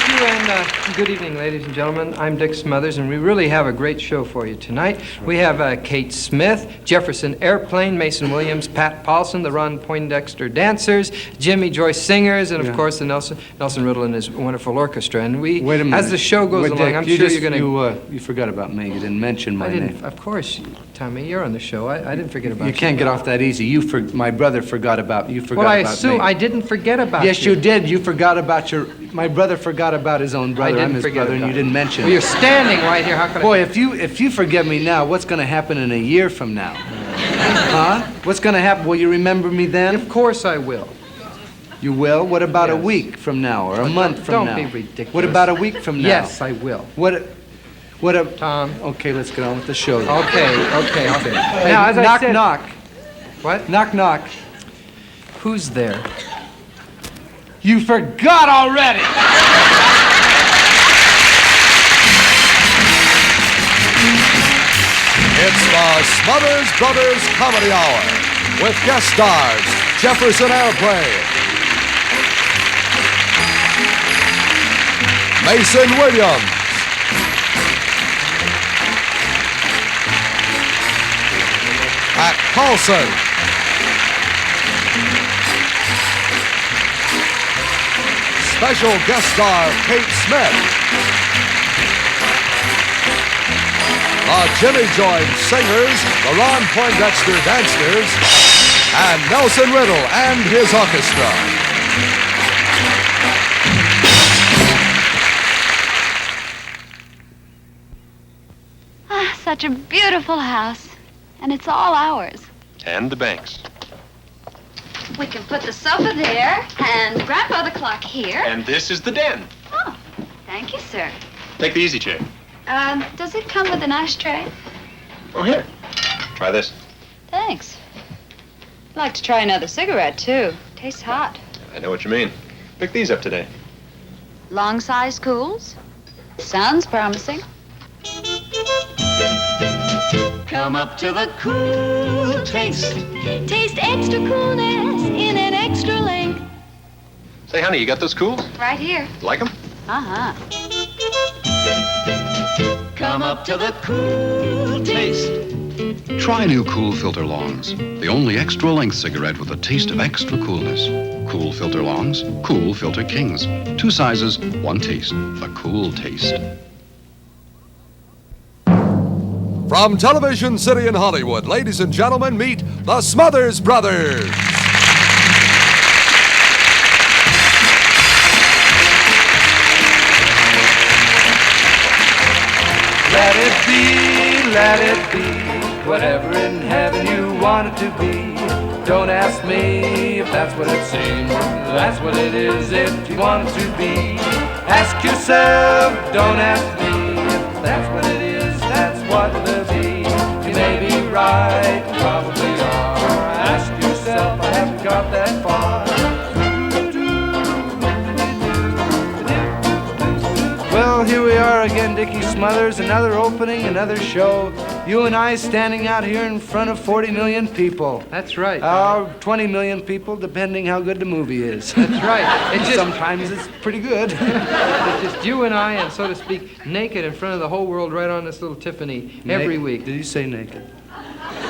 Thank you, and good evening, ladies and gentlemen. I'm Dick Smothers, and we really have a great show for you tonight. We have Kate Smith, Jefferson Airplane, Mason Williams, Pat Paulsen, the Ron Poindexter Dancers, Jimmy Joyce Singers, and of course the Nelson Riddle and his wonderful orchestra. And we, wait a minute. as the show goes along, Dick, I'm sure you're going to... You forgot about me. You didn't mention my name. Of course, Tommy, you're on the show. I didn't forget about you. You can't get off that easy. My brother forgot about you. Well, I assume I didn't forget about you. Yes, you did. You forgot about my brother forgot about his own brother. I'm his brother, and you didn't mention it. Well, you're standing right here. How can Boy, if you forget me now, what's going to happen in a year from now? Huh? What's going to happen? Will you remember me then? Of course I will. You will? What about a week from now or a month from now? Don't be ridiculous. What about a week from now? Yes, I will. Tom. Okay, let's get on with the show then. Okay. Hey, Now, as I said... Knock. What? Knock, knock. Who's there? You forgot already! It's the Smothers Brothers Comedy Hour with guest stars Jefferson Airplane, Mason Williams, Pat Paulsen, special guest star Kate Smith, the Jimmy Joyce Singers, the Ron Poindexter Dancers, and Nelson Riddle and his orchestra. Ah, such a beautiful house. And it's all ours. And the bank's. We can put the sofa there and Grandpa the clock here. And this is the den. Oh, thank you, sir. Take the easy chair. Does it come with an ashtray? Oh, here. Try this. Thanks. I'd like to try another cigarette, too. Tastes hot. I know what you mean. Picked these up today. Long size cools? Sounds promising. Come up to the cool taste. Taste extra coolness in an extra length. Say, honey, you got those cools? Right here. Like them? Uh-huh. Come up to the cool taste. Try new Cool Filter Longs, the only extra-length cigarette with a taste of extra coolness. Cool Filter Longs, Cool Filter Kings. 2 sizes, 1 taste. The cool taste. From Television City in Hollywood, ladies and gentlemen, meet the Smothers Brothers. Let it be, whatever in heaven you want it to be. Don't ask me if that's what it seems, that's what it is if you want it to be. Ask yourself, don't ask me if that's what it is, that's what it'll be. You may be right, you probably are. Ask yourself, I haven't got that far. Well, here we are again, Dickie Smothers, another opening, another show. You and I standing out here in front of 40 million people. That's right. 20 million people, depending how good the movie is. That's right. Sometimes it's pretty good. It's just you and I, and so to speak, naked in front of the whole world right on this little Tiffany every week. Did you say naked?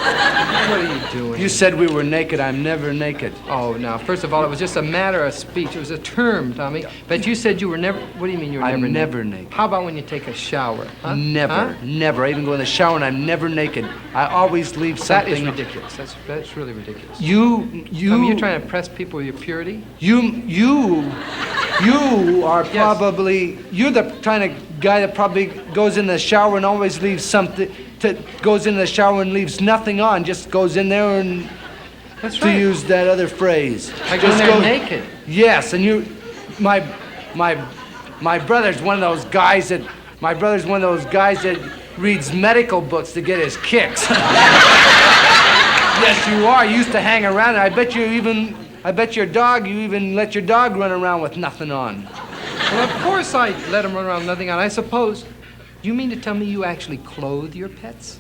What are you doing? You said we were naked. I'm never naked. Oh, now, first of all, it was just a matter of speech. It was a term, Tommy. But you said you were never... What do you mean you were never naked? I'm never naked. How about when you take a shower? Huh? Never. Huh? Never. I even go in the shower and I'm never naked. I always leave something... That is ridiculous. That's really ridiculous. You... Tommy, you're trying to impress people with your purity? You are probably... Yes. You're the kind of guy that probably goes in the shower and always leaves something... goes in the shower and leaves nothing on, just goes in there and... That's right. To use that other phrase. I go in there naked. Yes, and you... My brother's one of those guys that... My brother's one of those guys that reads medical books to get his kicks. Yes, you are. You used to hang around, and I bet you even let your dog run around with nothing on. Well, of course I let him run around with nothing on. I suppose... You mean to tell me you actually clothe your pets?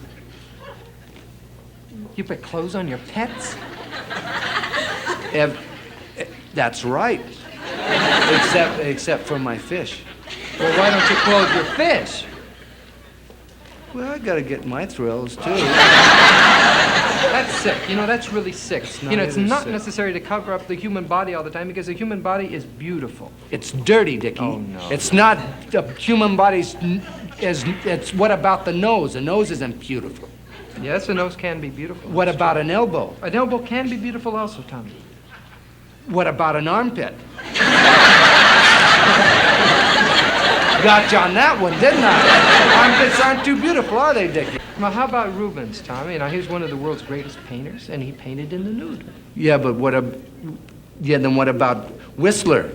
You put clothes on your pets? That's right. Except for my fish. Well, why don't you clothe your fish? Well, I gotta get my thrills, too. That's sick. You know, that's really sick. It's it is not sick. necessary to cover up the human body all the time because the human body is beautiful. It's dirty, Dickie. Oh, no. It's not the human body's... It's what about the nose? The nose isn't beautiful. Yes, a nose can be beautiful. What about an elbow? An elbow can be beautiful also, Tommy. What about an armpit? Got you on that one, didn't I? Armpits aren't too beautiful, are they, Dickie? Well, how about Rubens, Tommy? Now, he's one of the world's greatest painters, and he painted in the nude. Yeah, but then what about Whistler?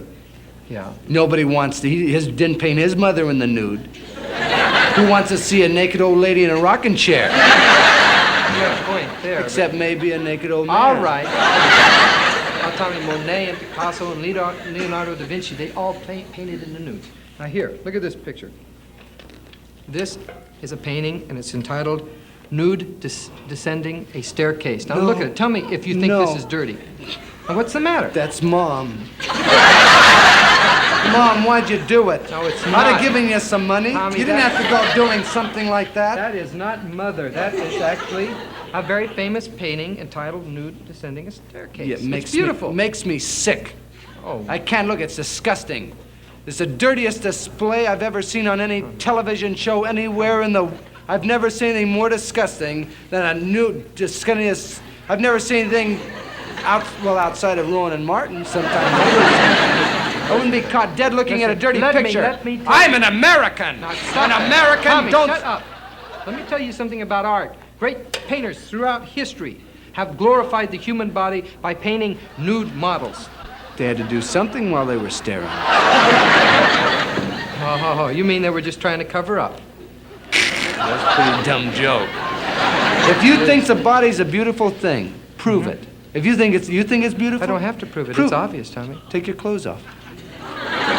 Yeah. Nobody wants to. He didn't paint his mother in the nude. Who wants to see a naked old lady in a rocking chair? You have a point there. Except maybe a naked old man. All right. Now, Tommy, Monet and Picasso and Leonardo da Vinci, they all painted in the nude. Now, here, look at this picture. This is a painting, and it's entitled Nude Descending a Staircase. Now, No. look at it. Tell me if you think No. this is dirty. Now, what's the matter? That's Mom. Mom, why'd you do it? No, it's I'd not. have given you some money. Tommy, you didn't have to go doing something like that. That is not Mother. That is actually a very famous painting entitled Nude Descending a Staircase. Yeah, It's beautiful. Makes me sick. Oh. I can't look. It's disgusting. It's the dirtiest display I've ever seen on any television show anywhere in the... I've never seen anything more disgusting than a nude, disgusting... I've never seen anything outside of Rowan and Martin sometimes. I wouldn't be caught dead looking at a dirty picture. Let me tell I'm you. an American. Now, stop An it. American Tommy, don't... shut up. Let me tell you something about art. Great painters throughout history have glorified the human body by painting nude models. They had to do something while they were staring. Oh, you mean they were just trying to cover up? That's a pretty dumb joke. If you think the body's a beautiful thing, prove it. If you think it's beautiful, I don't have to prove it. Prove It's obvious, Tommy. Take your clothes off.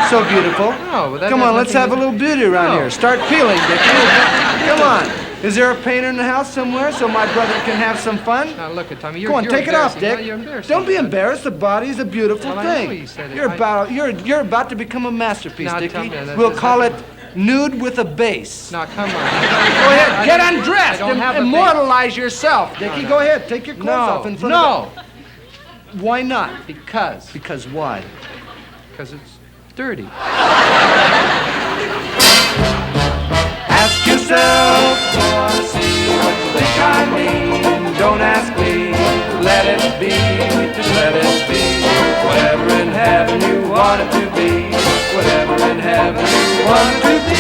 So beautiful. No, but that Come has on, let's nothing have a to- little beauty around No. here. Start peeling, Dickie. Come on. Is there a painter in the house somewhere so my brother can have some fun? Now look at Tommy. Go on, take it off, embarrassing. Dick. No, you're embarrassing. Don't be embarrassed. The body's a beautiful Well, I know thing. you said it. You're about to become a masterpiece, Now, Dickie. tell me, that- We'll that's call not- it Nude with a Bass. Now, come on. Go ahead, get undressed. I don't have a Immortalize yourself, Dickie. no. Go ahead, take your clothes off in front of No. the... Why not? Because Because why? it's dirty. Ask yourself, wanna see what you think I mean. Don't ask me, let it be, just let it be. Whatever in heaven you want it to be. Whatever in heaven you want it to be.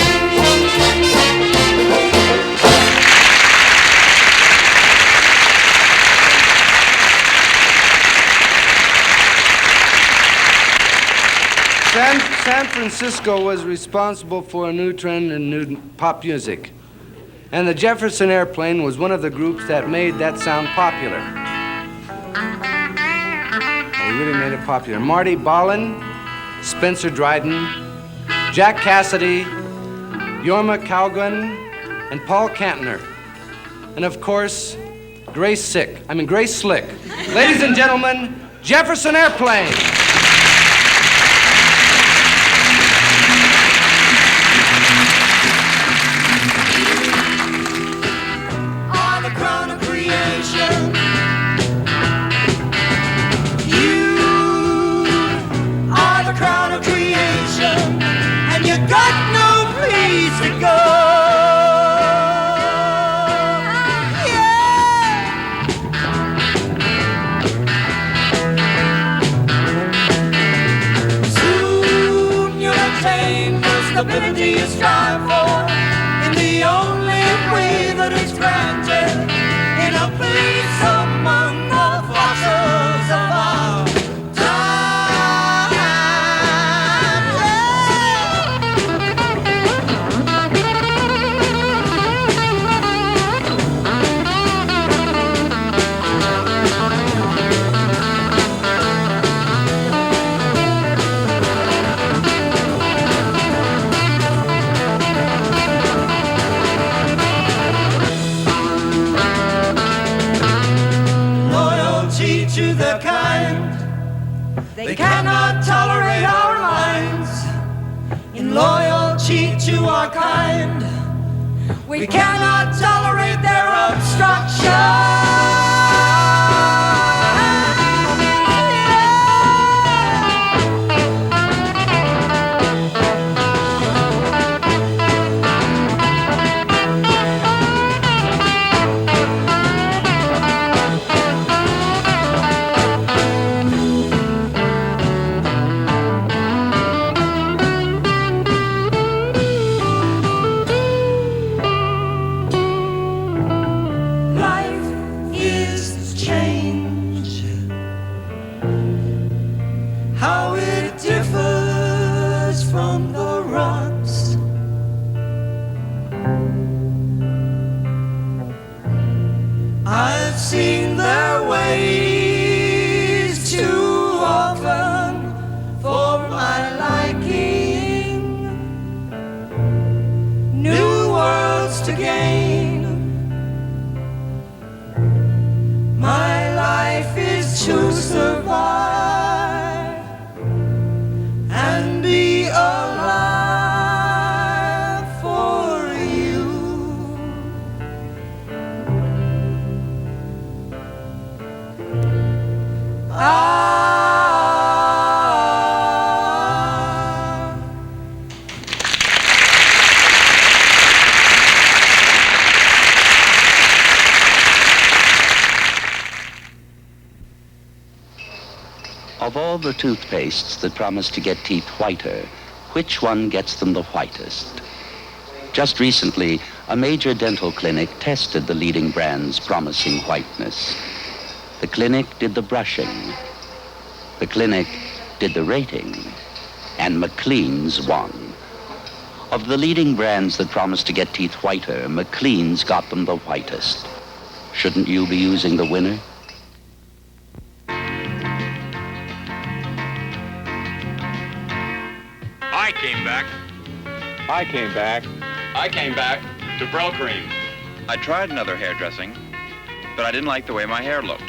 San Francisco was responsible for a new trend in new pop music. And the Jefferson Airplane was one of the groups that made that sound popular. They really made it popular. Marty Ballin, Spencer Dryden, Jack Cassidy, Jorma Kaugen, and Paul Kantner. And of course, Grace Slick. Ladies and gentlemen, Jefferson Airplane. Are the crown of creation. You are the crown of creation, and you got no place to go. Soon you'll attain the stability you strive for, in the only way that it's granted, in a place among the fossils of our time. our kind. We cannot tolerate their obstruction. I've seen their ways too often for my liking. New worlds to gain. My life is to survive and be alive for you. Of all the toothpastes that promise to get teeth whiter, which one gets them the whitest? Just recently, a major dental clinic tested the leading brands promising whiteness. The clinic did the brushing. The clinic did the rating. And McLean's won. Of the leading brands that promise to get teeth whiter, McLean's got them the whitest. Shouldn't you be using the winner? I came back to Brill Cream. I tried another hairdressing, but I didn't like the way my hair looked.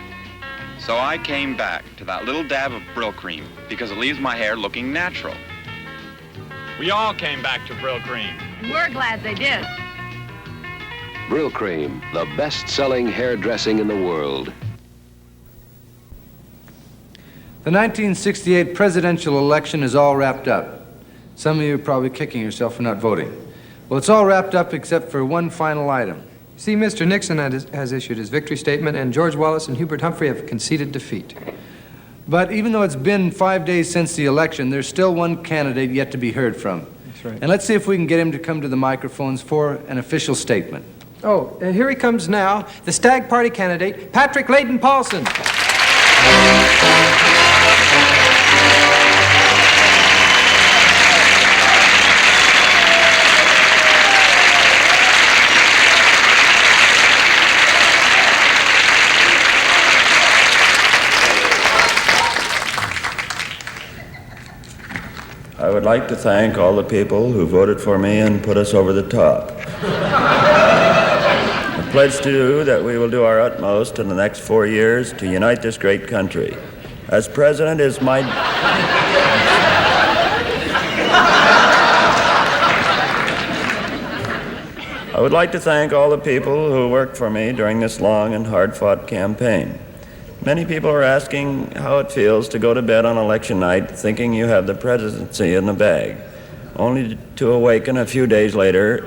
So I came back to that little dab of Brill Cream because it leaves my hair looking natural. We all came back to Brill Cream. We're glad they did. Brill Cream, the best-selling hairdressing in the world. The 1968 presidential election is all wrapped up. Some of you are probably kicking yourself for not voting. Well, it's all wrapped up except for one final item. See, Mr. Nixon has issued his victory statement, and George Wallace and Hubert Humphrey have conceded defeat. But even though it's been 5 days since the election, there's still one candidate yet to be heard from. That's right. And let's see if we can get him to come to the microphones for an official statement. Oh, and here he comes now, the Stag Party candidate, Patrick Layton Paulsen. I would like to thank all the people who voted for me and put us over the top. I pledge to you that we will do our utmost in the next 4 years to unite this great country. As president is my... I would like to thank all the people who worked for me during this long and hard-fought campaign. Many people are asking how it feels to go to bed on election night thinking you have the presidency in the bag, only to awaken a few days later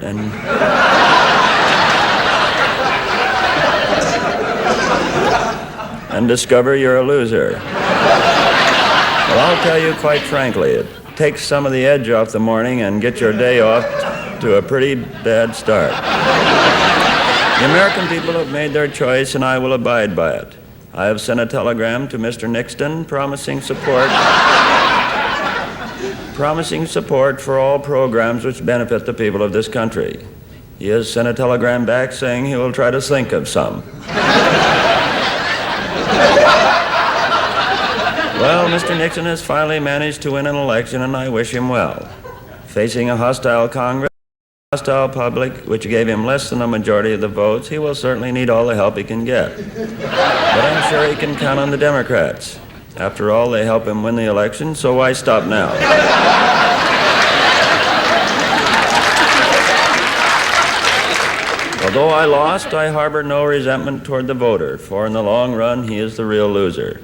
and discover you're a loser. Well, I'll tell you quite frankly, it takes some of the edge off the morning and gets your day off to a pretty bad start. The American people have made their choice, and I will abide by it. I have sent a telegram to Mr. Nixon promising support for all programs which benefit the people of this country. He has sent a telegram back saying he will try to think of some. Well, Mr. Nixon has finally managed to win an election, and I wish him well. Facing a hostile Congress, a hostile public, which gave him less than a majority of the votes, he will certainly need all the help he can get. But I'm sure he can count on the Democrats. After all, they help him win the election, so why stop now? Although I lost, I harbor no resentment toward the voter, for in the long run, he is the real loser.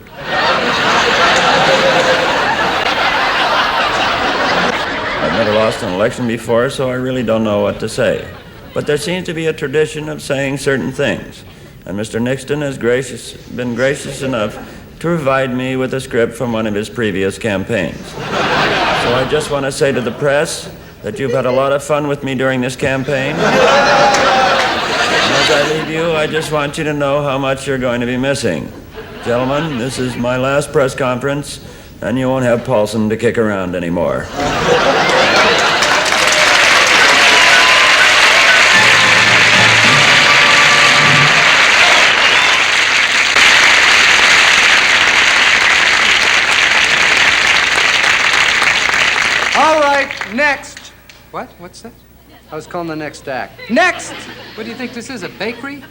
I've never lost an election before, so I really don't know what to say. But there seems to be a tradition of saying certain things, and Mr. Nixon has been gracious enough to provide me with a script from one of his previous campaigns. So I just want to say to the press that you've had a lot of fun with me during this campaign. As I leave you, I just want you to know how much you're going to be missing. Gentlemen, this is my last press conference, and you won't have Paulsen to kick around anymore. All right, next. What? What's that? I was calling the next act. Next! What do you think this is, a bakery?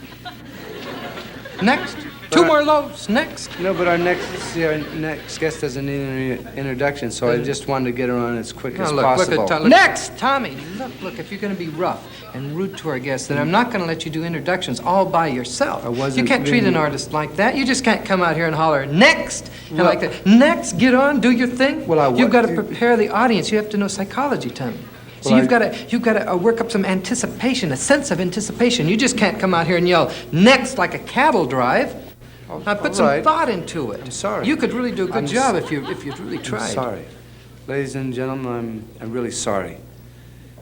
Next. Two more loaves. Next. No, but our next guest doesn't need an introduction, so I just wanted to get her on as quick as possible. Look, next! Tommy, look, if you're going to be rough and rude to our guests, then I'm not going to let you do introductions all by yourself. You can't treat an artist like that. You just can't come out here and holler, next! And like that. Next, get on, do your thing. You've got to prepare the audience. You have to know psychology, Tommy. So you've got to work up some anticipation, a sense of anticipation. You just can't come out here and yell, next, like a cattle drive. Now put some thought into it. I'm sorry. You could really do a good job if you really tried. I'm sorry. Ladies and gentlemen, I'm really sorry.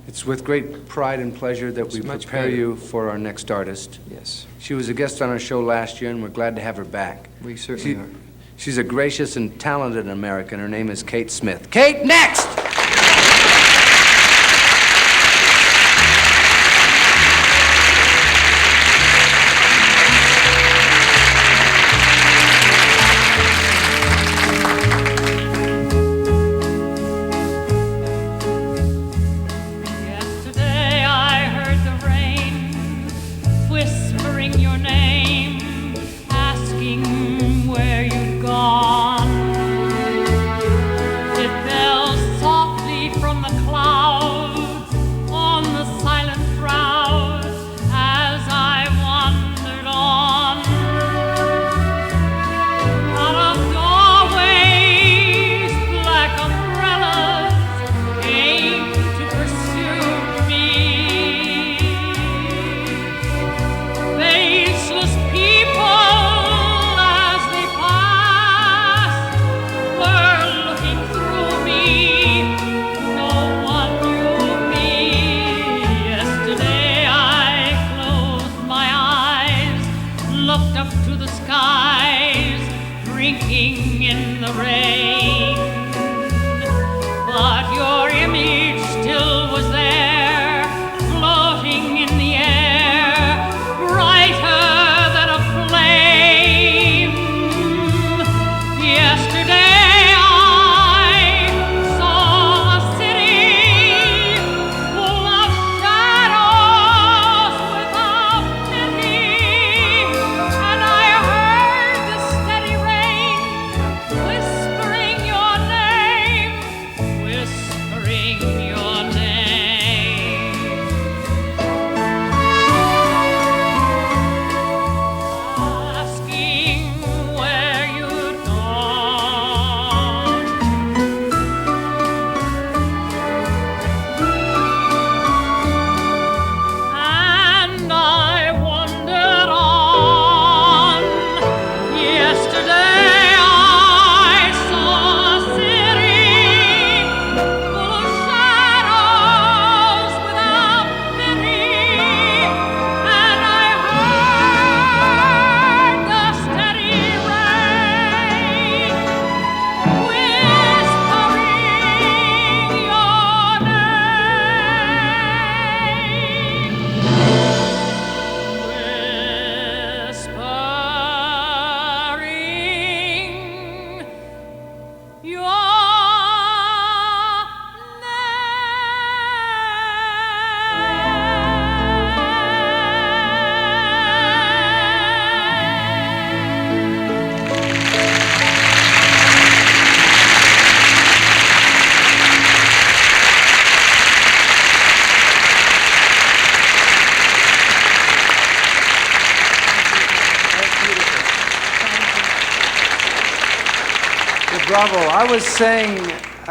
It's with great pride and pleasure that we prepare you for our next artist. Yes. She was a guest on our show last year, and we're glad to have her back. We certainly are. She's a gracious and talented American. Her name is Kate Smith. Kate, next! Bravo. I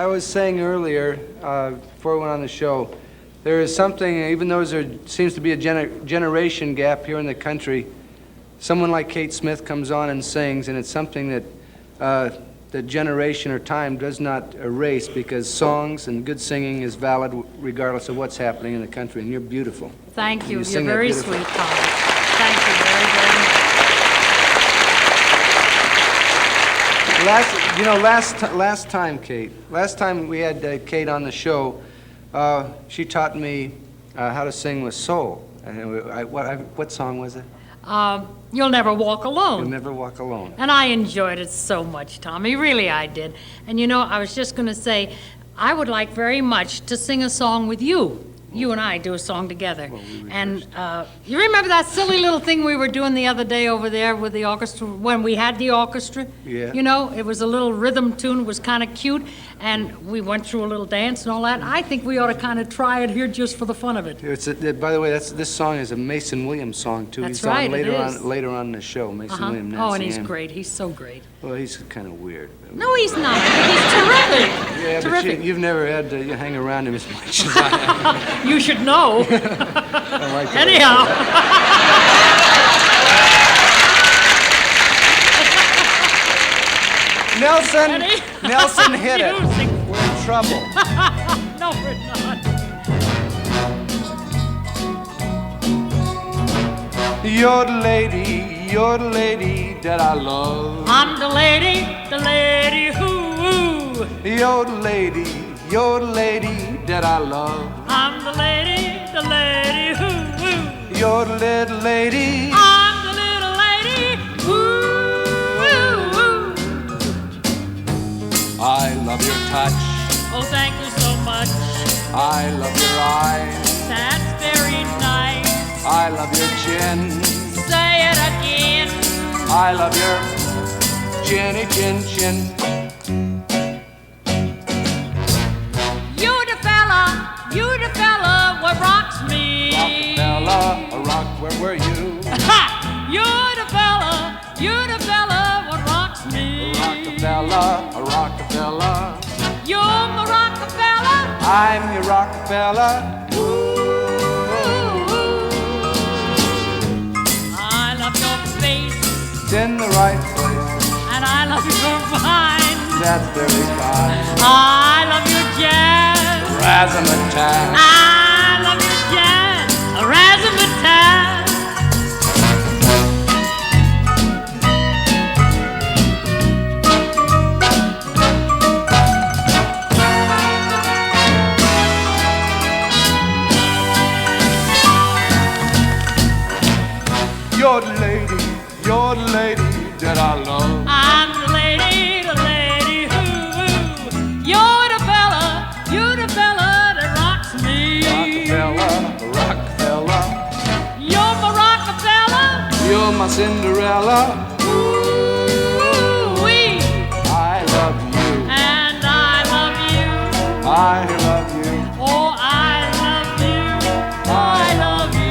was saying earlier, before we went on the show, there is something, even though there seems to be a generation gap here in the country, someone like Kate Smith comes on and sings, and it's something that that generation or time does not erase, because songs and good singing is valid regardless of what's happening in the country, and you're beautiful. Thank you. You You're sing that very beautifully. sweet, Tom. Thank you very, very much. Last time, Kate. Last time we had Kate on the show, she taught me how to sing with soul. And what song was it? You'll Never Walk Alone. You'll Never Walk Alone. And I enjoyed it so much, Tommy. Really, I did. And you know, I was just going to say, I would like very much to sing a song with you. You and I do a song together. And you remember that silly little thing we were doing the other day over there with the orchestra, when we had the orchestra? Yeah. You know, it was a little rhythm tune. It was kind of cute. And we went through a little dance and all that. I think we ought to kind of try it here just for the fun of it. By the way, this song is a Mason Williams song, too. That's He's right, on later it is. later on in the show, Mason Williams. Oh, and Nancy he's Ann. great. He's so great. Well, he's kind of weird. No, he's not. He's terrific. Yeah, Terrific. but you've never had to hang around him as much as I have. You should know. I like that. Anyhow. Nelson hit it. We're in trouble. No, we're not. You're the lady that I love. I'm the lady who. You're the lady that I love. I'm the lady who. You're the little lady. I'm the little lady who. I love your touch. Oh, thank you so much. I love your eyes. That's very nice. I love your chin. Say it again. I love your chinny chin chin. You the fella what rocks me. Rockapella, rock, where were you? You're the fella what rocks me. Rockefeller. You're my Rockefeller. I'm your Rockefeller. I love your face. It's in the right place. And I love your mind. That's very fine. I love your jazz. Razzmatazz. I love your jazz. Razzmatazz. You're the lady that I love. I'm the lady who. You're the fella that rocks me. Rockefeller. You're my Rockefeller. You're my Cinderella. Ooh-wee. I love you. And I love you. I love you. Oh, I love you. I love you.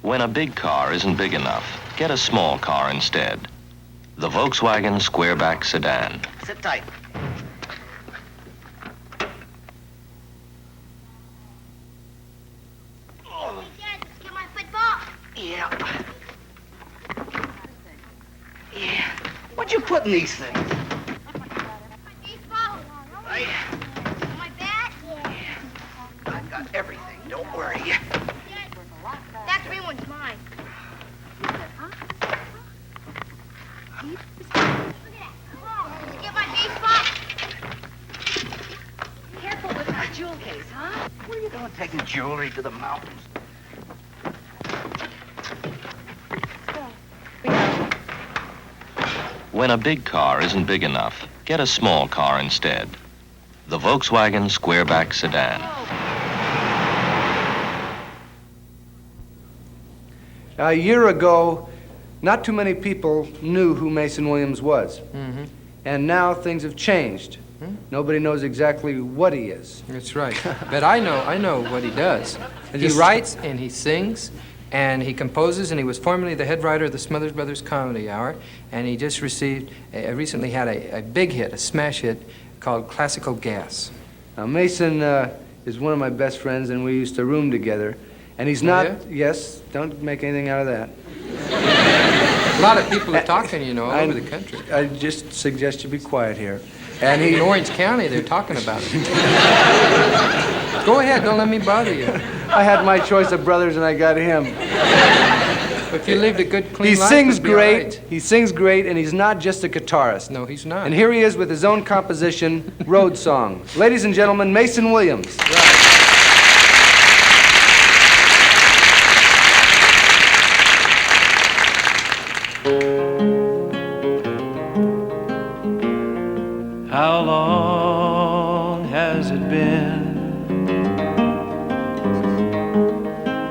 When a big car isn't big enough, get a small car instead. The Volkswagen Squareback Sedan. Sit tight. Hey, Dad, let's get my football. Yeah. Yeah. What'd you put in these things? My baseball. Right. My bat. I've got everything. Don't worry. That green one's mine. Look at that. Did you get my baseball? Careful with that jewel case, huh? Where are you going taking jewelry to the mountains? When a big car isn't big enough, get a small car instead. The Volkswagen Squareback Sedan. A year ago, not too many people knew who Mason Williams was. Mm-hmm. And now things have changed. Nobody knows exactly what he is. That's right. But I know what he does. He writes and he sings and he composes, and he was formerly the head writer of the Smothers Brothers Comedy Hour, and he just recently had a big hit, a smash hit, called Classical Gas. Now, Mason is one of my best friends, and we used to room together. And he's not... yeah? Yes, don't make anything out of that. A lot of people are talking, all over the country. I just suggest you be quiet here. And in Orange County, they're talking about it. Go ahead, don't let me bother you. I had my choice of brothers, and I got him. If you lived a good, clean He life, sings it'd be all great. right. He sings great, and he's not just a guitarist. No, he's not. And here he is with his own composition, Road Song. Ladies and gentlemen, Mason Williams. How long has it been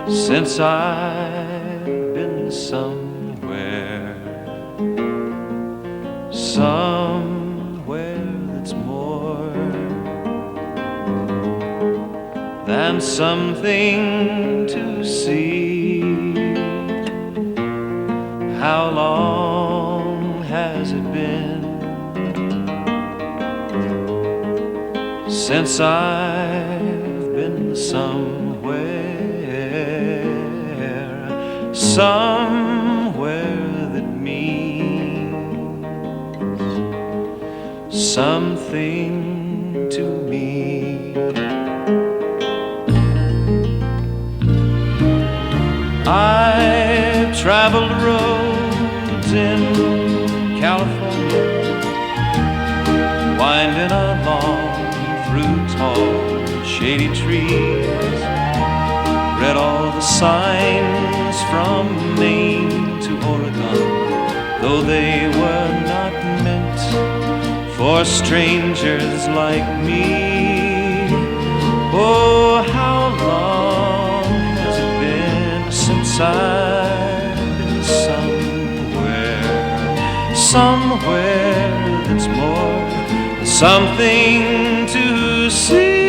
since I've been somewhere that's more than something to see? How long has it been since I've been somewhere that means something to me? I've traveled roads in California, winding along through tall, shady trees, read all the signs from Maine to Oregon, though they were not meant for strangers like me. Oh, how long has it been since I've been somewhere that's more than something to see?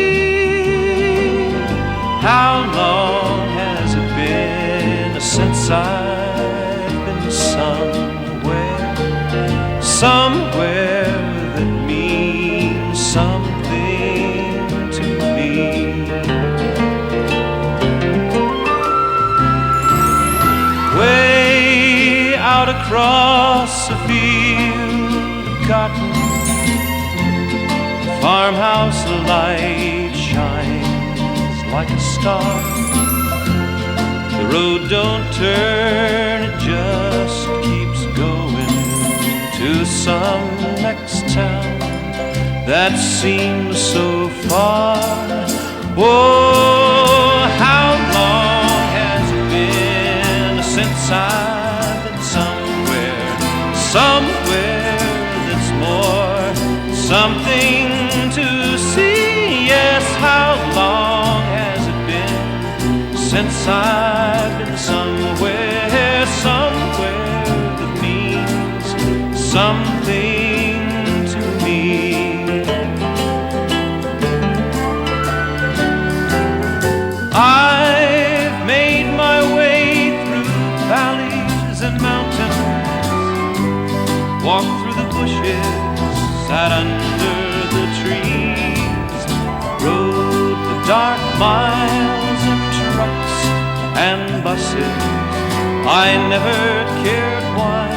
How long has it been since I've been somewhere that means something to me? Way out across a field of cotton, the farmhouse light shines like a star. The road don't turn, it just keeps going to some next town that seems so far. Oh, how long has it been since I've been somewhere that's more something to see? Yes, how long has it been since I've been somewhere that means something to me? I've made my way through valleys and mountains, walked through the bushes, sat under the trees, rode the dark miles in trucks and buses. I never cared why,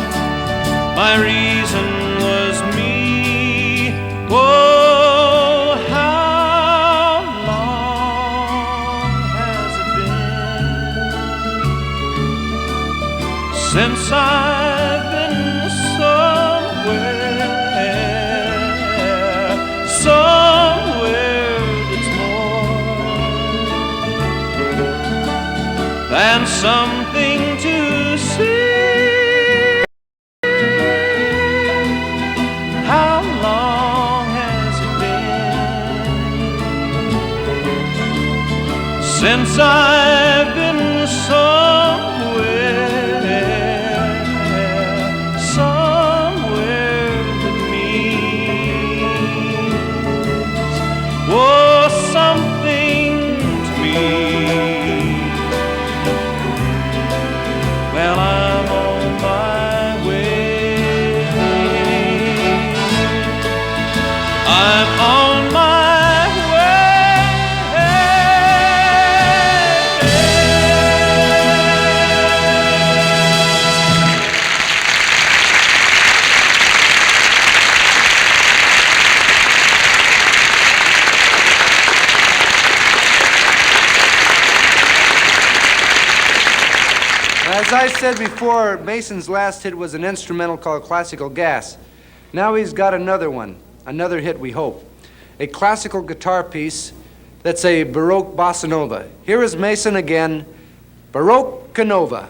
my reason was me. Oh, how long has it been since I've been somewhere that's more than something to see? How long has it been since I've been somewhere that means As I said before, Mason's last hit was an instrumental called Classical Gas. Now he's got another one, another hit, we hope. A classical guitar piece that's a Baroque bossa nova. Here is Mason again, Baroque Nova.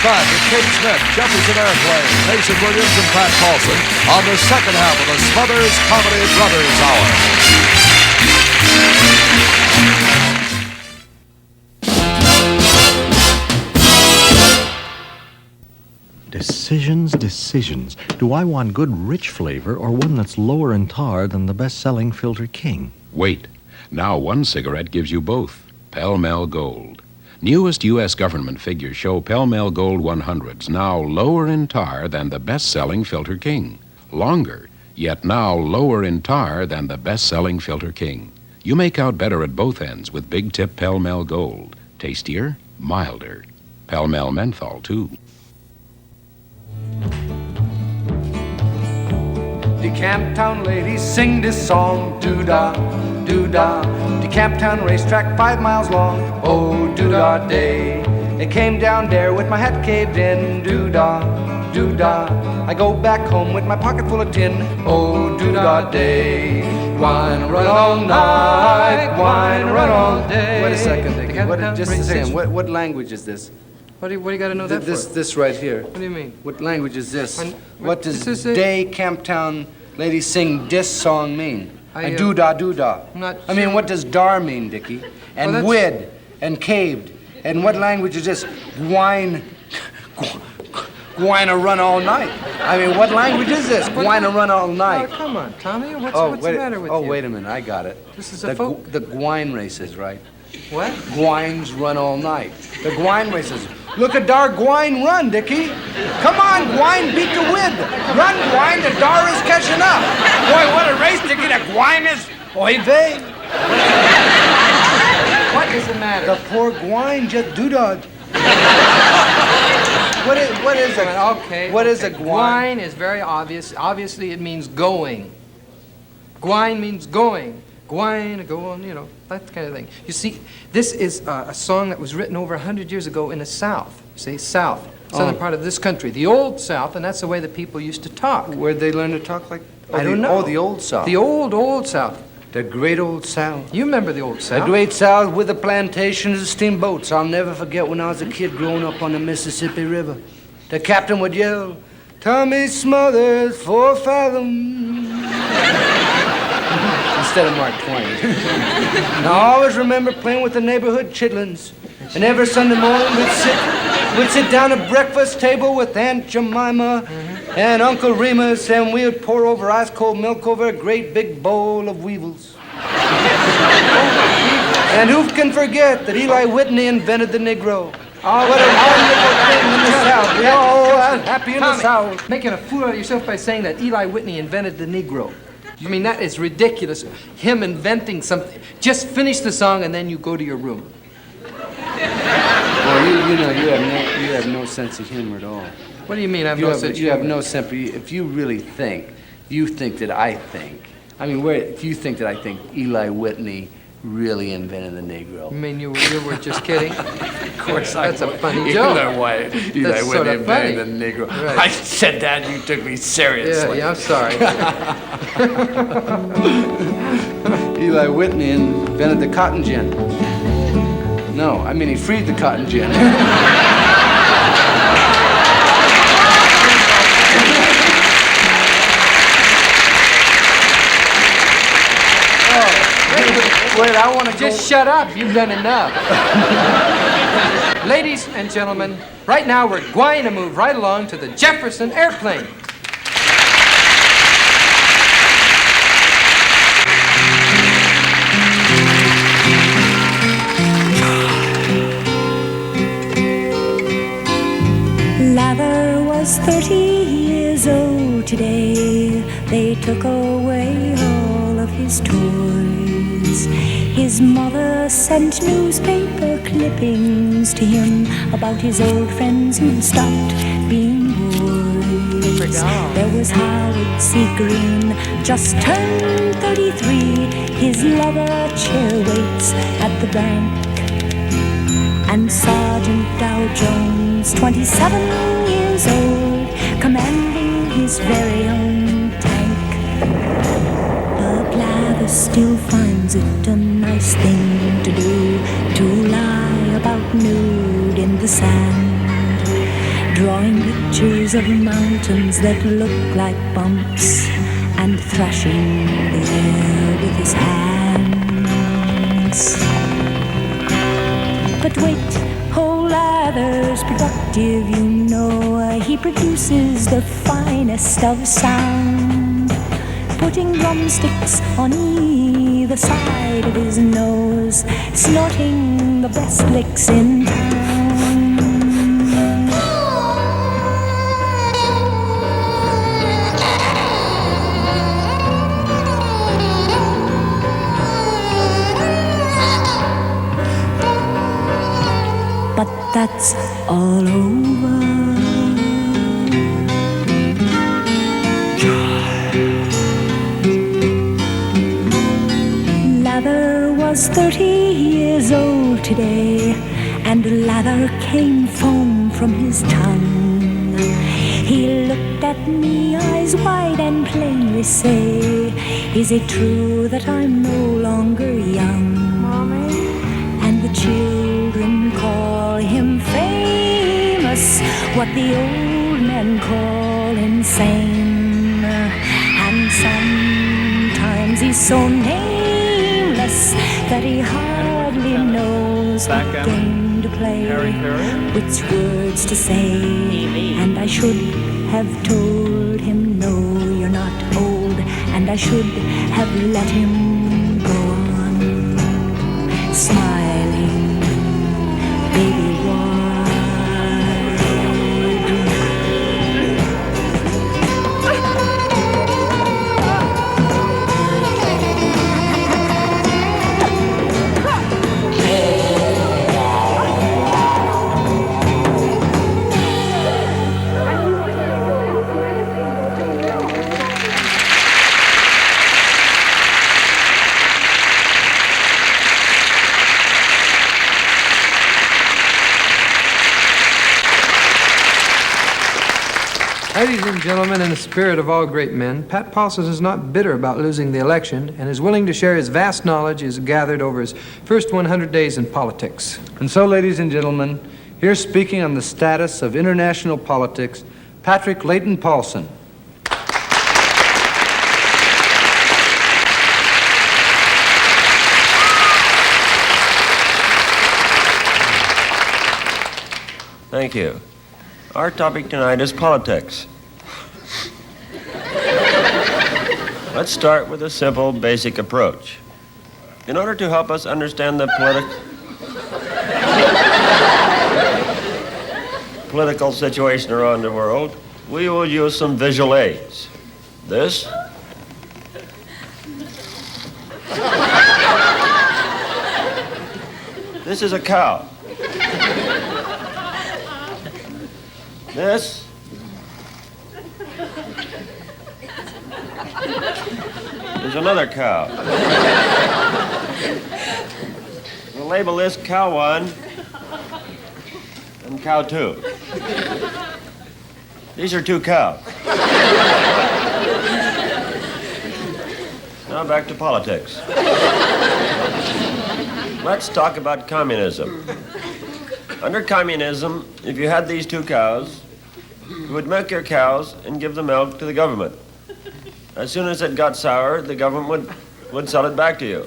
Back with Kate Smith, Jefferson Airplane, Mason Williams, and Pat Paulsen on the second half of the Smothers Comedy Brothers Hour. Decisions. Do I want good, rich flavor or one that's lower in tar than the best-selling Filter King? Wait. Now one cigarette gives you both. Pell Mell Gold. Newest U.S. government figures show Pell Mell Gold 100s now lower in tar than the best-selling Filter King. Longer, yet now lower in tar than the best-selling Filter King. You make out better at both ends with Big Tip Pell Mell Gold. Tastier, milder. Pell Mell Menthol, too. The Camptown ladies sing this song, doo-dah, doo-dah. The Camptown racetrack 5 miles long, oh, doo-dah day. I came down there with my hat caved in, doo-dah, doo-dah. I go back home with my pocket full of tin, oh, doo-dah day. Wine run all night, wine run all day. Wait a second, Dickie. Just a second. What language is this? What do you got to know that for? This right here. What do you mean? What language is this? What does this day Camptown ladies sing this song mean? And doo-dah. I mean, what does dar mean, Dickie? And wid, and caved. And what language is this? Gwine a run all night. I mean, what language is this? Gwine a run all night. Oh, come on, Tommy. What's the matter with you? Oh, wait a minute. I got it. This is a folk. The Gwine races, right? What? Gwines run all night. The Gwine races. Look at Dar Gwine run, Dickie. Come on, Gwine, beat the wind. Run, Gwine, the Dar is catching up. Boy, what a race, Dickie. The Gwine is... Oy vey. What is the matter? The poor Gwine just doo-dahed. What is a... Okay. What is a Gwine? Gwine is very obvious. Obviously, it means going. Gwine means going. gwine, go on, you know, that kind of thing. You see, this is a song that was written over 100 years ago in the South. You see, South, southern part of this country, the old South, and that's the way that people used to talk. Where'd they learn to talk like? I don't know. Oh, the old South. The old South. The great old South. You remember the old South? The great South with the plantations and steamboats. I'll never forget when I was a kid growing up on the Mississippi River. The captain would yell, "Tommy Smothers, 4 fathoms." Instead of Mark Twain. Now, I always remember playing with the neighborhood chitlins. And every Sunday morning we'd sit down at breakfast table with Aunt Jemima and Uncle Remus, and we would pour over ice cold milk over a great big bowl of weevils. And who can forget that Eli Whitney invented the Negro? Oh, what a wonderful thing in the South. We all are happy in the South. Making a fool out of yourself by saying that Eli Whitney invented the Negro. I mean, that is ridiculous. Him inventing something. Just finish the song and then you go to your room. Well, you know, you have no sense of humor at all. What do you mean? You have no sense. If you really think, you think that I think. I mean, if you think that I think Eli Whitney really invented the Negro. You mean you were just kidding? Of course I was. That's a funny joke. Eli Whitney invented the Negro. Right. I said that and you took me seriously. Yeah, I'm sorry. Eli Whitney invented the cotton gin. No, I mean he freed the cotton gin. Wait, I want to just shut up. You've done enough. Ladies and gentlemen, right now we're going to move right along to the Jefferson airplane. Lather was 30 years old today. They took away all of his toys. His mother sent newspaper clippings to him about his old friends who stopped being boys. There was Howard C. Green, just turned 33. His leather chair waits at the bank. And Sergeant Dow Jones, 27 years old, commanding his very own tank. But Lather still finds it a nice thing to do, to lie about nude in the sand, drawing pictures of mountains that look like bumps, and thrashing the air with his hands. But wait, whole Lather's productive, you know. He produces the finest of sound, putting drumsticks on either side of his nose, snorting the best licks in town. But that's all over. Lather was 30 years old today, and lather came foam from his tongue. He looked at me, eyes wide, and plainly say, "Is it true that I'm no longer young?" Mommy? And the children call him famous, what the old men call insane. And sometimes he's so nameless that he hardly knows what game to play, which words to say. And I should have told him, no, you're not old, and I should have let him go on smiling, baby, why? Ladies and gentlemen, in the spirit of all great men, Pat Paulsen is not bitter about losing the election and is willing to share his vast knowledge he's gathered over his first 100 days in politics. And so, ladies and gentlemen, here speaking on the status of international politics, Patrick Leighton Paulsen. Thank you. Our topic tonight is politics. Let's start with a simple, basic approach. In order to help us understand the political situation around the world, we will use some visual aids. This is a cow. This is another cow. We'll label this cow 1 and cow 2. These are 2 cows. Now back to politics. Let's talk about communism. Under communism, if you had these 2 cows, you would milk your cows and give the milk to the government. As soon as it got sour, the government would sell it back to you.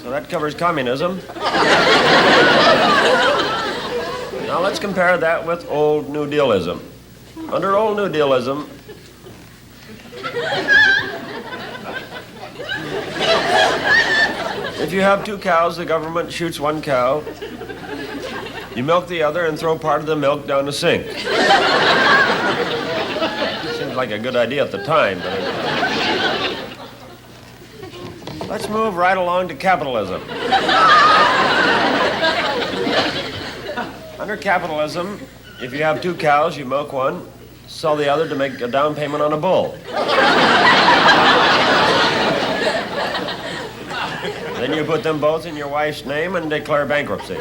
So that covers communism. Now let's compare that with old New Dealism. Under old New Dealism, if you have 2 cows, the government shoots 1 cow. You milk the other and throw part of the milk down the sink. Seems like a good idea at the time, but let's move right along to capitalism. Under capitalism, if you have 2 cows, you milk 1, sell the other to make a down payment on a bull. Then you put them both in your wife's name and declare bankruptcy.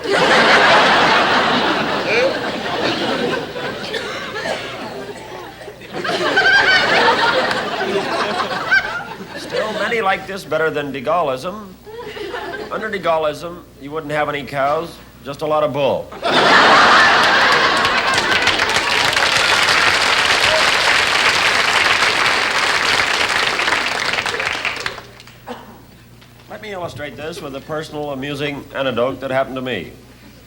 Still, many like this better than de Gaullism. Under de Gaullism, you wouldn't have any cows, just a lot of bull. Let me illustrate this with a personal, amusing anecdote that happened to me.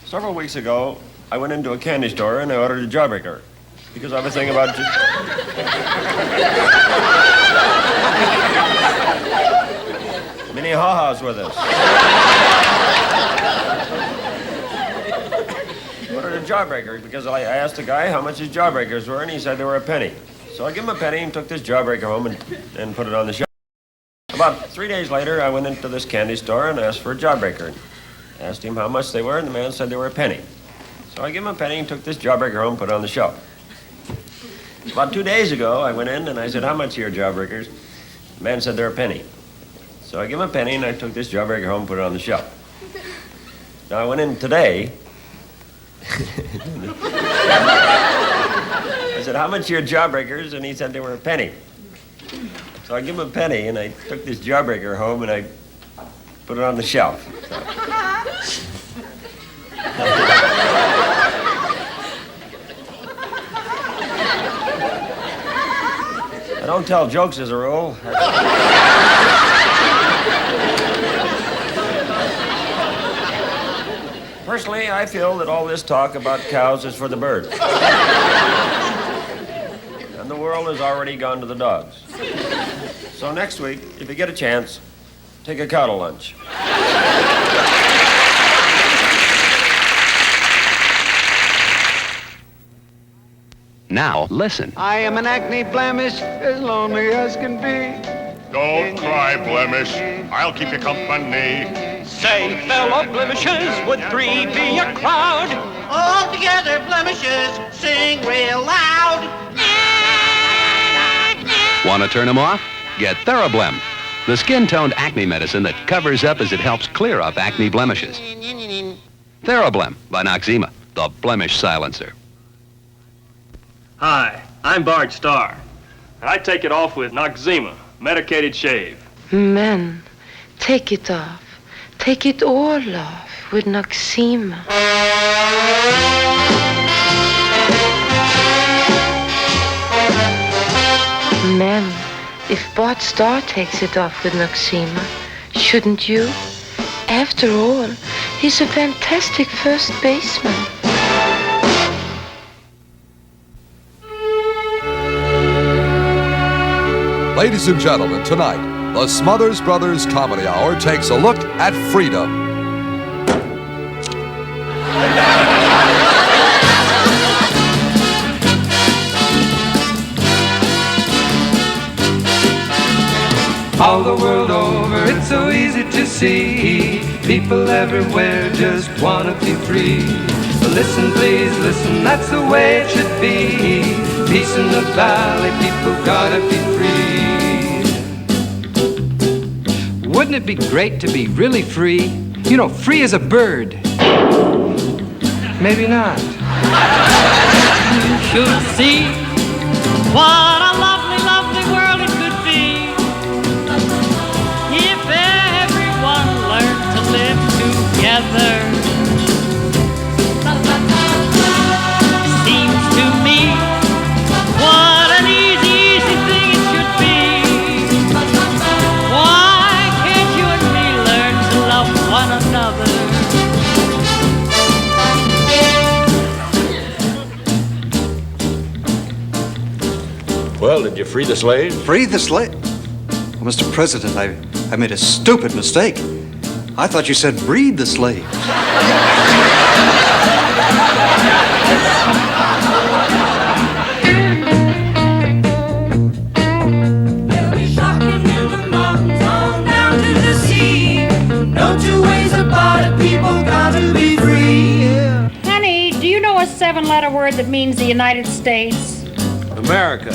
Several weeks ago, I went into a candy store and I ordered a jawbreaker because I was thinking about many ha-has with us. I ordered a jawbreaker because I asked the guy how much his jawbreakers were, and he said they were a penny. So I gave him a penny and took this jawbreaker home and put it on the shelf. About 3 days later, I went into this candy store and asked for a jawbreaker. Asked him how much they were, and the man said they were a penny. So I gave him a penny and took this jawbreaker home and put it on the shelf. About 2 days ago, I went in and I said, how much are your jawbreakers? The man said they're a penny. So I gave him a penny and I took this jawbreaker home and put it on the shelf. Now I went in today. I said, how much are your jawbreakers? And he said they were a penny. So I gave him a penny and I took this jawbreaker home and I put it on the shelf. I don't tell jokes as a rule. Personally, I feel that all this talk about cows is for the birds. And the world has already gone to the dogs. So next week, if you get a chance, take a cow to lunch. Now, listen. I am an acne blemish, as lonely as can be. Don't cry, blemish. I'll keep you company. Say, fellow blemishes, would 3 be a crowd? All together, blemishes, sing real loud. Want to turn them off? Get Therablem, the skin-toned acne medicine that covers up as it helps clear up acne blemishes. Therablem by Noxzema, the blemish silencer. Hi, I'm Bart Starr. I take it off with Noxzema, medicated shave. Men, take it off. Take it all off with Noxzema. Men, if Bart Starr takes it off with Noxzema, shouldn't you? After all, he's a fantastic first baseman. Ladies and gentlemen, tonight, the Smothers Brothers Comedy Hour takes a look at freedom. All the world over, it's so easy to see. People everywhere just wanna be free. But listen, please, listen, that's the way it should be. Peace in the valley, people gotta be free. Wouldn't it be great to be really free? You know, free as a bird. Maybe not. You should see what a lovely, lovely world it could be if everyone learned to live together. Seems to me what an easy, easy thing it should be. Why can't you and me learn to love one another? Well, did you free the slave? Free the slave? Well, Mr. President, I made a stupid mistake. I thought you said breed the slave. There'll be shocking in the mountains on down to the sea. No two ways about it, people got to be free. Honey, do you know a 7-letter word that means the United States? America.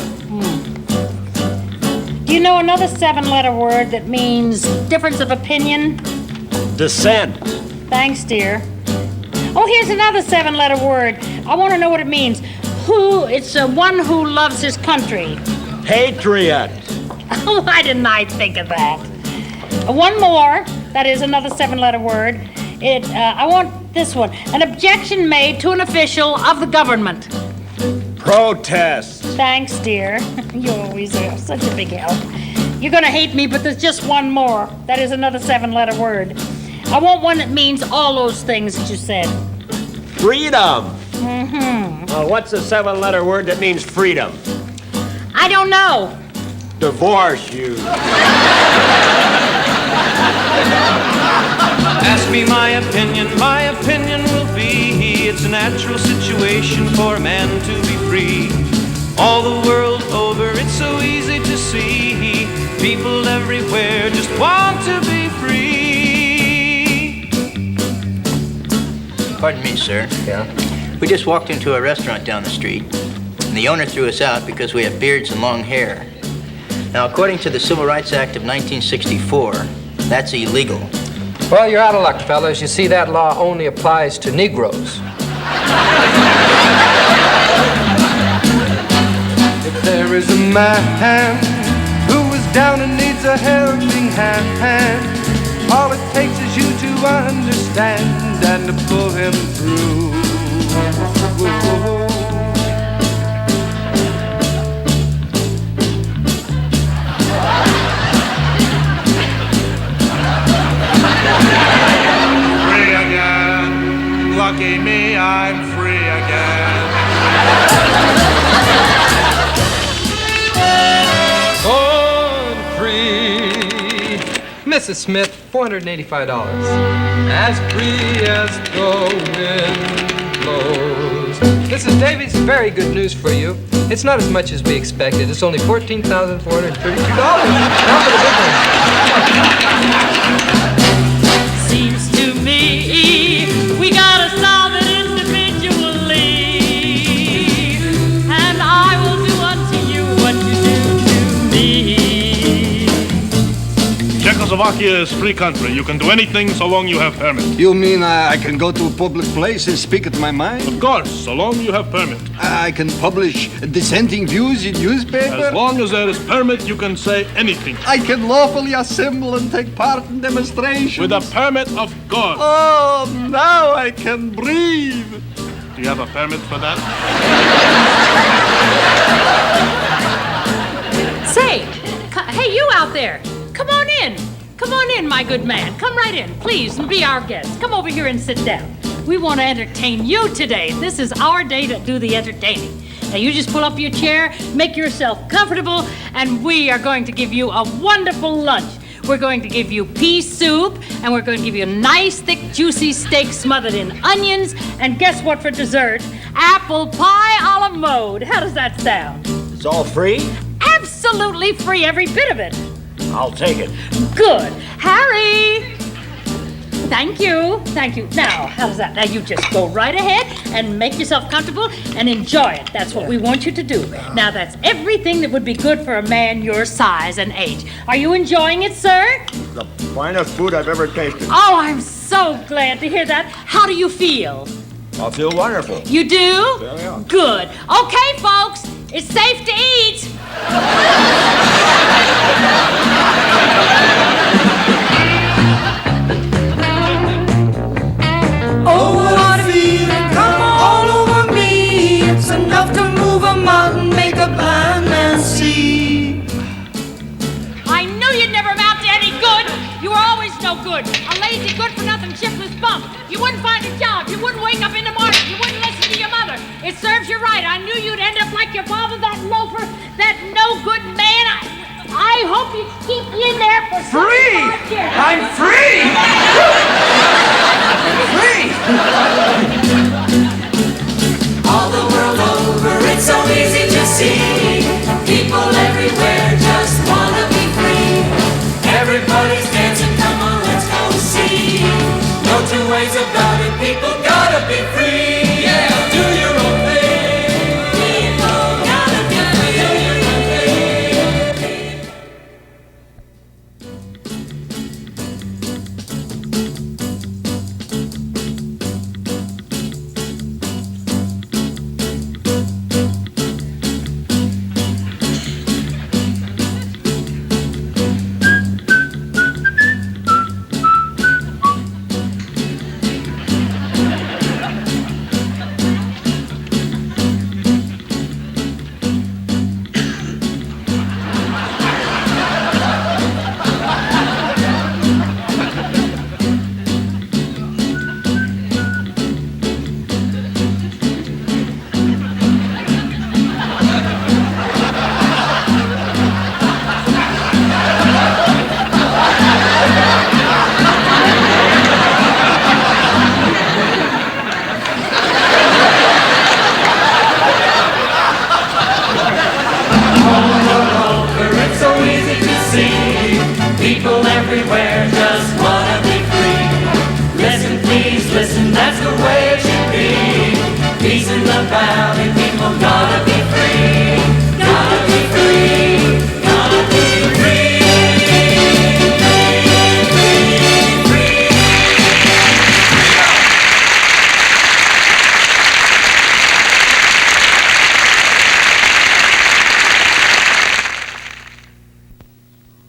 Do you know another 7-letter word that means difference of opinion? Dissent. Thanks, dear. Oh, here's another 7-letter word. I want to know what it means. It's one who loves his country. Patriot. Why didn't I think of that? One more. That is another 7-letter word. I want this one. An objection made to an official of the government. Protest. Thanks, dear. You always are such a big help. You're going to hate me, but there's just one more. That is another 7-letter word. I want one that means all those things that you said. Freedom. Mm-hmm. Well, what's a 7-letter word that means freedom? I don't know. Divorce, you. Ask me my opinion will be it's a natural situation for a man to be free. All the world over, it's so easy to see. People everywhere just want to be free. Pardon me, sir. Yeah? We just walked into a restaurant down the street, and the owner threw us out because we have beards and long hair. Now, according to the Civil Rights Act of 1964, that's illegal. Well, you're out of luck, fellas. You see, that law only applies to Negroes. If there is a man who is down and needs a helping hand, all it takes is you to understand and to pull him through. Free again, lucky me, I'm free again. Born free. Mrs. Smith, $485. As free as the wind blows. Mrs. Davies, very good news for you. It's not as much as we expected. It's only $14,432. Now for the big one. Seems to me we gotta solve it individually, and I will do unto you what you do to me. Czechoslovakia is free country. You can do anything so long you have permit. You mean I can go to a public place and speak my mind? Of course, so long you have permit. I can publish dissenting views in newspaper? As long as there is permit, you can say anything. I can lawfully assemble and take part in demonstrations? With a permit of God. Oh, now I can breathe. Do you have a permit for that? Say, hey, you out there, come on in. Come on in, my good man. Come right in, please, and be our guest. Come over here and sit down. We want to entertain you today. This is our day to do the entertaining. Now, you just pull up your chair, make yourself comfortable, and we are going to give you a wonderful lunch. We're going to give you pea soup, and we're going to give you a nice, thick, juicy steak smothered in onions, and guess what for dessert? Apple pie a la mode. How does that sound? It's all free? Absolutely free, every bit of it. I'll take it. Good. Harry! Thank you. Thank you. Now, how's that? Now, you just go right ahead and make yourself comfortable and enjoy it. That's what we want you to do. Now, that's everything that would be good for a man your size and age. Are you enjoying it, sir? The finest food I've ever tasted. Oh, I'm so glad to hear that. How do you feel? I feel wonderful. You do? Yeah. Good. Okay, folks, it's safe to eat. Oh, what a feeling, come all over me. It's enough to move a mountain, make a blind man see. I knew you'd never amount to any good. You were always no good. A lazy, good-for-nothing, shiftless bum. You wouldn't find a job. You wouldn't wake up in the morning. You wouldn't listen to your mother. It serves you right. I knew you'd end up like your father, that loafer, that no-good man. I hope you keep me in there for Free! 75 years. I'm free! Free! All the world over, it's so easy to see. People everywhere just wanna be free. Everybody's dancing, come on, let's go see. No two ways about it, people gotta be free. Yeah, do your own thing. People gotta be free. Do your own thing. People everywhere just wanna be free. Listen, please, listen, that's the way it should be. Peace in the valley, people gotta be free. Gotta be free. Gotta be free.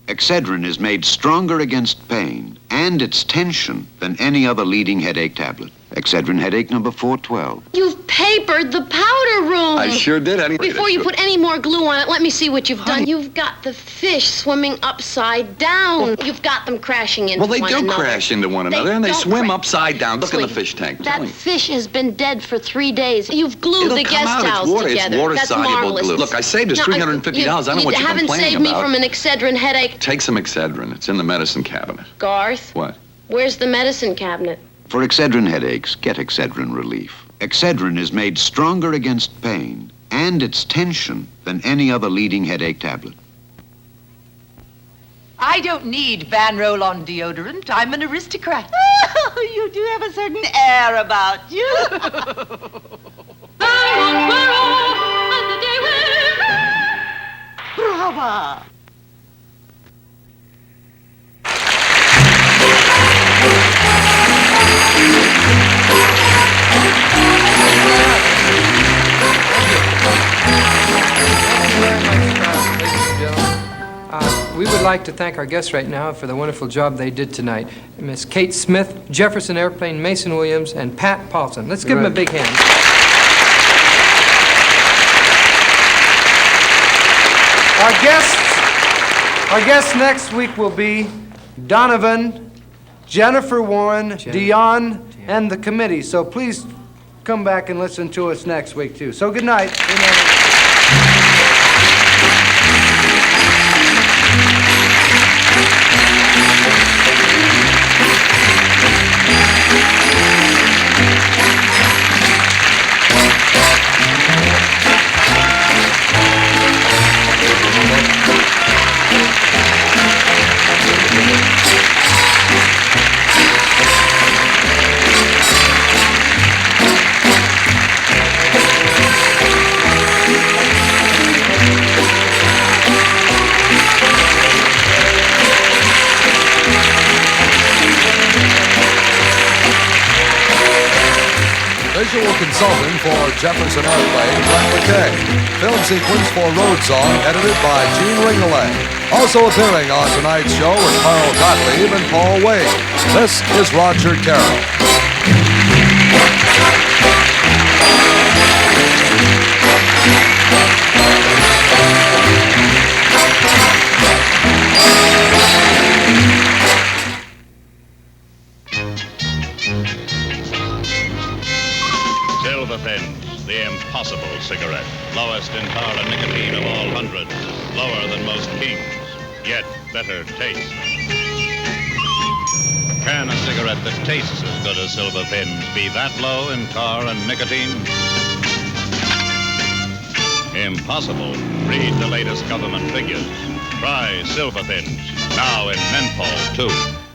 Excedrin is made stronger against pain and its tension than any other leading headache tablet. Excedrin headache number 412. You've papered the powder room. I sure did, honey. Before you put any more glue on it, let me see what you've done. You've got the fish swimming upside down. You've got them crashing into Well, they one do another. crash into one another, and they don't swim cra- upside down. Look in the fish tank. That fish has been dead for 3 days. You've glued It'll the come guest out. house It's water. together. It's That's water-soluble marvelous. glue. Look, I saved us No, $350. I don't know what you're haven't complaining saved me about. from an Excedrin headache. Take some Excedrin. It's in the medicine cabinet. Garth, What? where's the medicine cabinet? For Excedrin headaches, get Excedrin relief. Excedrin is made stronger against pain and its tension than any other leading headache tablet. I don't need Van Roll-On deodorant. I'm an aristocrat. You do have a certain air about you. Brava! like to thank our guests right now for the wonderful job they did tonight. Miss Kate Smith, Jefferson Airplane, Mason Williams, and Pat Paulsen. Let's give them a big hand. Our guests next week will be Donovan, Jennifer Warren, Dion, and the committee. So please come back and listen to us next week, too. So good night. Good night. Visual consulting for Jefferson Airplane, Brent McKay. Film sequence for Road Song, edited by Gene Ringelet. Also appearing on tonight's show were Carl Gottlieb and Paul Wade. This is Roger Carroll. Silver Thins, the impossible cigarette. Lowest in tar and nicotine of all hundreds. Lower than most kings, yet better taste. Can a cigarette that tastes as good as Silver Thins be that low in tar and nicotine? Impossible. Read the latest government figures. Try Silver Thins, now in menthol, too.